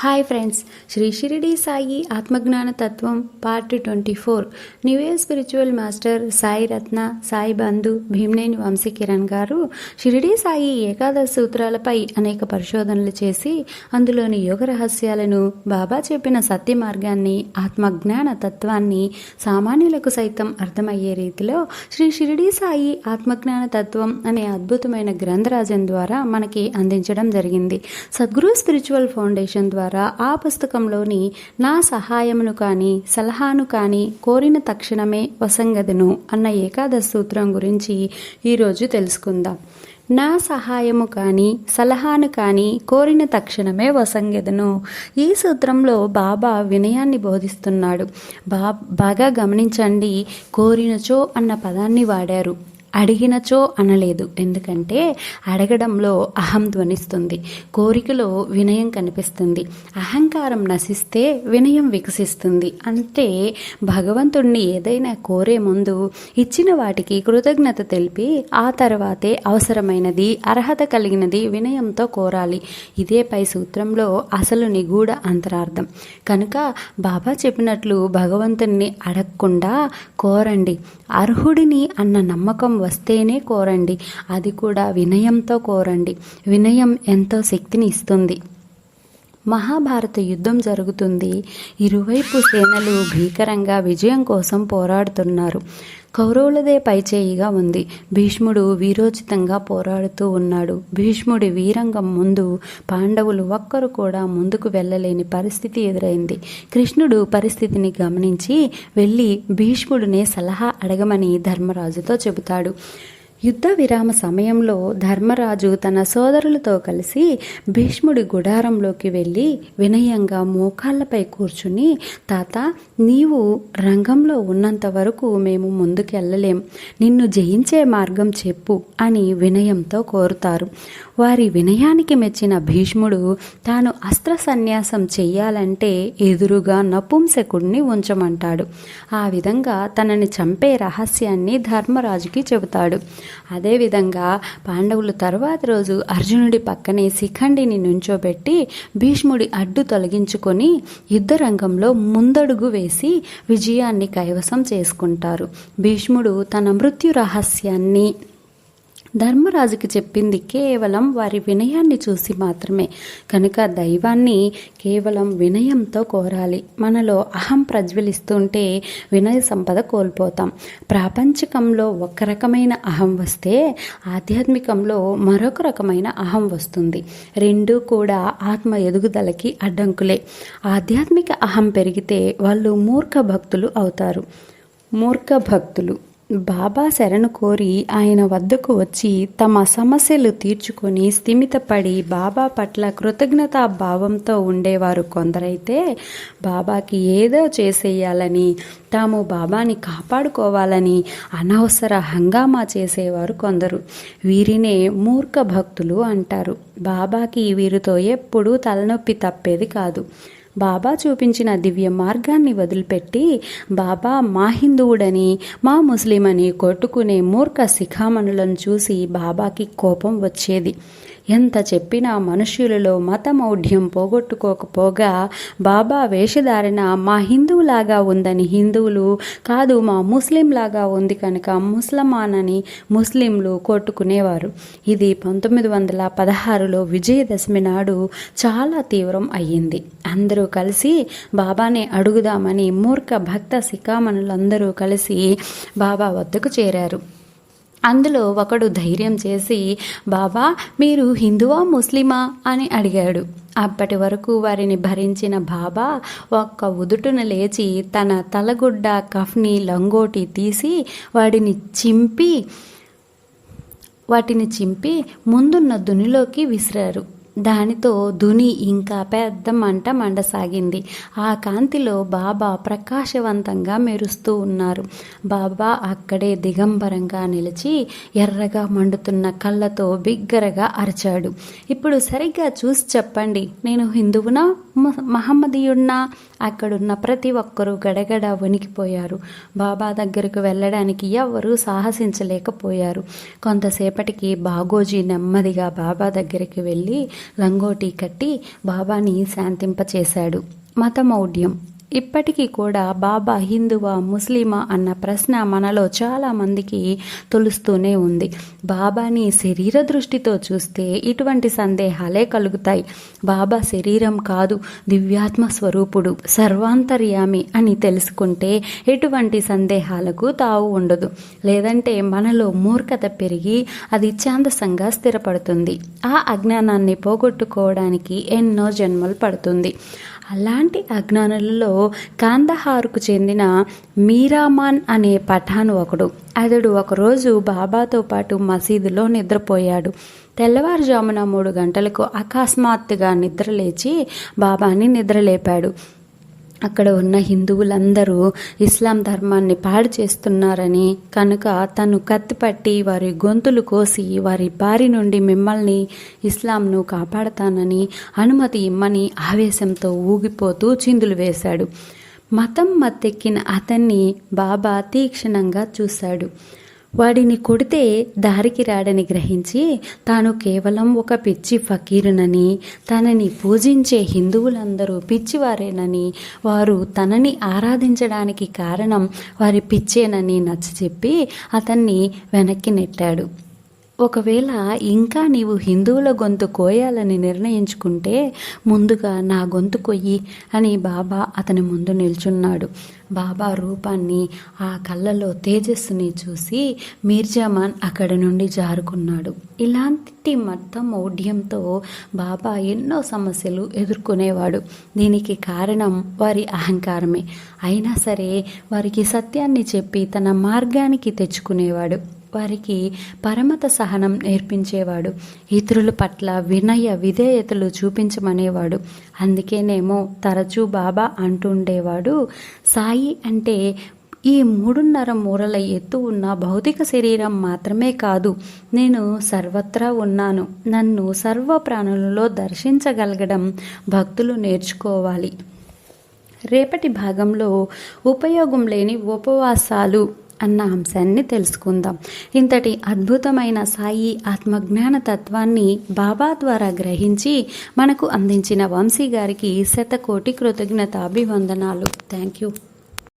Hi friends, Shri Shirdi Sai ఆత్మజ్ఞాన తత్వం part 24 new year spiritual master Sai Ratna, Sai Bandhu Bhimneni Vamshikiran గారు షిరిడి సాయి ఏకాదశ సూత్రాలపై అనేక పరిశోధనలు చేసి అందులోని యోగ రహస్యాలను, బాబా చెప్పిన సత్య మార్గాన్ని, ఆత్మజ్ఞాన తత్వాన్ని సామాన్యులకు సైతం అర్థమయ్యే రీతిలో శ్రీ షిరిడి సాయి ఆత్మజ్ఞాన తత్వం అనే అద్భుతమైన గ్రంథరాజం ద్వారా మనకి అందించడం జరిగింది. సద్గురు స్పిరిచువల్ ఫౌండేషన్ ద్వారా ఆ పుస్తకంలోని నా సహాయమును కానీ సలహాను కానీ కోరిన తక్షణమే వసంగదును అన్న ఏకాదశ సూత్రం గురించి ఈరోజు తెలుసుకుందాం. నా సహాయము కానీ సలహాను కానీ కోరిన తక్షణమే వసంగెదను. ఈ సూత్రంలో బాబా వినయాన్ని బోధిస్తున్నాడు. బాగా గమనించండి, కోరినచో అన్న పదాన్ని వాడారు, అడిగినచో అనలేదు. ఎందుకంటే అడగడంలో అహం ధ్వనిస్తుంది, కోరికలో వినయం కనిపిస్తుంది. అహంకారం నశిస్తే వినయం వికసిస్తుంది. అంటే భగవంతుణ్ణి ఏదైనా కోరే ముందు ఇచ్చిన వాటికి కృతజ్ఞత తెలిపి ఆ తర్వాతే అవసరమైనది, అర్హత కలిగినది వినయంతో కోరాలి. ఇదే పై సూత్రంలో అసలు నిగూఢ అంతరార్థం. కనుక బాబా చెప్పినట్లు భగవంతుణ్ణి అడగకుండా కోరండి. అర్హుడిని అన్న నమ్మకం వస్తేనే కోరండి, అది కూడా వినయంతో కోరండి. వినయం ఎంతో శక్తిని ఇస్తుంది. మహాభారత యుద్ధం జరుగుతుంది. ఇరువైపు సేనలు భీకరంగా విజయం కోసం పోరాడుతున్నారు. కౌరవులదే పైచేయిగా ఉంది. భీష్ముడు వీరోచితంగా పోరాడుతూ ఉన్నాడు. భీష్ముడి వీరంగం ముందు పాండవులు ఒక్కరు కూడా ముందుకు వెళ్ళలేని పరిస్థితి ఎదురైంది. కృష్ణుడు పరిస్థితిని గమనించి వెళ్ళి భీష్ముడినే సలహా అడగమని ధర్మరాజుతో చెబుతాడు. యుద్ధ విరామ సమయంలో ధర్మరాజు తన సోదరులతో కలిసి భీష్ముడి గుడారంలోకి వెళ్ళి వినయంగా మోకాళ్లపై కూర్చుని, తాత, నీవు రంగంలో ఉన్నంత వరకు మేము ముందుకెళ్ళలేం, నిన్ను జయించే మార్గం చెప్పు అని వినయంతో కోరుతారు. వారి వినయానికి మెచ్చిన భీష్ముడు తాను అస్త్ర సన్యాసం చెయ్యాలంటే ఎదురుగా నపుంసకుడిని ఉంచమంటాడు. ఆ విధంగా తనని చంపే రహస్యాన్ని ధర్మరాజుకి చెబుతాడు. అదేవిధంగా పాండవులు తరువాతి రోజు అర్జునుడి పక్కనే శిఖండిని నుంచోబెట్టి భీష్ముడి అడ్డు తొలగించుకొని యుద్ధరంగంలో ముందడుగు వేసి విజయాన్ని కైవసం చేసుకుంటారు. భీష్ముడు తన మృత్యు రహస్యాన్ని ధర్మరాజుకి చెప్పింది కేవలం వారి వినయాన్ని చూసి మాత్రమే. కనుక దైవాన్ని కేవలం వినయంతో కోరాలి. మనలో అహం ప్రజ్వలిస్తుంటే వినయ సంపద కోల్పోతాం. ప్రాపంచికంలో ఒక రకమైన అహం వస్తే ఆధ్యాత్మికంలో మరొక రకమైన అహం వస్తుంది. రెండూ కూడా ఆత్మ ఎదుగుదలకి అడ్డంకులే. ఆధ్యాత్మిక అహం పెరిగితే వాళ్ళు మూర్ఖ భక్తులు అవుతారు. మూర్ఖ భక్తులు బాబా శరణు కోరి ఆయన వద్దకు వచ్చి తమ సమస్యలు తీర్చుకొని స్థిమితపడి బాబా పట్ల కృతజ్ఞతా భావంతో ఉండేవారు కొందరైతే, బాబాకి ఏదో చేసేయాలని, తాము బాబాని కాపాడుకోవాలని అనవసర హంగామా చేసేవారు కొందరు. వీరినే మూర్ఖ భక్తులు అంటారు. బాబాకి వీరితో ఎప్పుడూ తలనొప్పి తప్పేది కాదు. బాబా చూపించిన దివ్య మార్గాన్ని వదిలిపెట్టి బాబా మా హిందువుడని, మా ముస్లిం అని కొట్టుకునే మూర్ఖ శిఖామణులను చూసి బాబాకి కోపం వచ్చేది. ఎంత చెప్పినా మనుష్యులలో మతమౌఢ్యం పోగొట్టుకోకపోగా బాబా వేషధారణ మా హిందువులాగా ఉందని హిందువులు, కాదు మా ముస్లింలాగా ఉంది కనుక ముస్లమానని ముస్లింలు కొట్టుకునేవారు. ఇది 1916లో విజయదశమి నాడు చాలా తీవ్రం అయ్యింది. అందరూ కలిసి బాబానే అడుగుదామని మూర్ఖ భక్త శిఖామణులందరూ కలిసి బాబా వద్దకు చేరారు. అందులో ఒకడు ధైర్యం చేసి, బాబా, మీరు హిందువా ముస్లిమా అని అడిగాడు. అప్పటి వరకు వారిని భరించిన బాబా ఒక్క ఉదుటున లేచి తన తలగుడ్డ, కఫ్ని, లంగోటి తీసి వాటిని చింపి ముందున్న దునిలోకి విసిరారు. దానితో దుని ఇంకా పెద్ద మంట మండసాగింది. ఆ కాంతిలో బాబా ప్రకాశవంతంగా మెరుస్తూ ఉన్నారు. బాబా అక్కడే దిగంబరంగా నిలిచి ఎర్రగా మండుతున్న కళ్ళతో బిగ్గరగా అరిచాడు. ఇప్పుడు సరిగ్గా చూసి చెప్పండి, నేను హిందువునా మహమ్మదీయుడినా? అక్కడున్న ప్రతి ఒక్కరూ గడగడ వణికిపోయారు. బాబా దగ్గరకు వెళ్ళడానికి ఎవ్వరూ సాహసించలేకపోయారు. కొంతసేపటికి బాగోజీ నెమ్మదిగా బాబా దగ్గరికి వెళ్ళి లంగోటి కట్టి బాబాని శాంతింపచేశాడు. మతమౌఢ్యం. ఇప్పటికీ కూడా బాబా హిందువా ముస్లిమా అన్న ప్రశ్న మనలో చాలామందికి తొలుస్తూనే ఉంది. బాబాని శరీర దృష్టితో చూస్తే ఇటువంటి సందేహాలే కలుగుతాయి. బాబా శరీరం కాదు, దివ్యాత్మ స్వరూపుడు, సర్వాంతర్యామి అని తెలుసుకుంటే ఎటువంటి సందేహాలకు తావు ఉండదు. లేదంటే మనలో మూర్ఖత పెరిగి అది ఛాందసంగా స్థిరపడుతుంది. ఆ అజ్ఞానాన్ని పోగొట్టుకోవడానికి ఎన్నో జన్మలు పడుతుంది. అలాంటి అజ్ఞానులలో కాందహార్కు చెందిన మీరామాన్ అనే పఠాను ఒకడు. అతడు ఒకరోజు బాబాతో పాటు మసీదులో నిద్రపోయాడు. తెల్లవారుజామున 3 గంటలకు అకస్మాత్తుగా నిద్రలేచి బాబాని నిద్రలేపాడు. అక్కడ ఉన్న హిందువులందరూ ఇస్లాం ధర్మాన్ని పాడు చేస్తున్నారని, కనుక తను కత్తిపట్టి వారి గొంతులు కోసి వారి బారి నుండి మిమ్మల్ని ఇస్లాంను కాపాడతానని అనుమతి ఇమ్మని ఆవేశంతో ఊగిపోతూ చిందులు వేశాడు. మతం మత్తెక్కిన అతన్ని బాబా తీక్షణంగా చూశాడు. వాడిని కొడితే దారికి రాడని గ్రహించి తాను కేవలం ఒక పిచ్చి ఫకీరునని, తనని పూజించే హిందువులందరూ పిచ్చివారేనని, వారు తనని ఆరాధించడానికి కారణం వారి పిచ్చేనని నచ్చచెప్పి అతన్ని వెనక్కి నెట్టాడు. ఒకవేళ ఇంకా నీవు హిందువుల గొంతు కోయాలని నిర్ణయించుకుంటే ముందుగా నా గొంతు కొయ్యి అని బాబా అతని ముందు నిల్చున్నాడు. బాబా రూపాన్ని, ఆ కళ్ళలో తేజస్సుని చూసి మీర్జామాన్ అక్కడి నుండి జారుకున్నాడు. ఇలాంటి మతమౌఢ్యంతో బాబా ఎన్నో సమస్యలు ఎదుర్కొనేవాడు. దీనికి కారణం వారి అహంకారమే. అయినా సరే వారికి సత్యాన్ని చెప్పి తన మార్గానికి తెచ్చుకునేవాడు. వారికి పరమత సహనం నేర్పించేవాడు. ఇతరుల పట్ల వినయ విధేయతలు చూపించమనేవాడు. అందుకేనేమో తరచూ బాబా అంటుండేవాడు, సాయి అంటే ఈ 3.5 మూరల ఎత్తు ఉన్న భౌతిక శరీరం మాత్రమే కాదు, నేను సర్వత్రా ఉన్నాను. నన్ను సర్వ ప్రాణులలో దర్శించగలగడం భక్తులు నేర్చుకోవాలి. రేపటి భాగంలో ఉపయోగం లేని ఉపవాసాలు అన్న అంశాన్ని తెలుసుకుందాం. ఇంతటి అద్భుతమైన సాయి ఆత్మజ్ఞాన తత్వాన్ని బాబా ద్వారా గ్రహించి మనకు అందించిన వంశీ గారికి 100,000,000 కృతజ్ఞతాభివందనాలు. Thank you.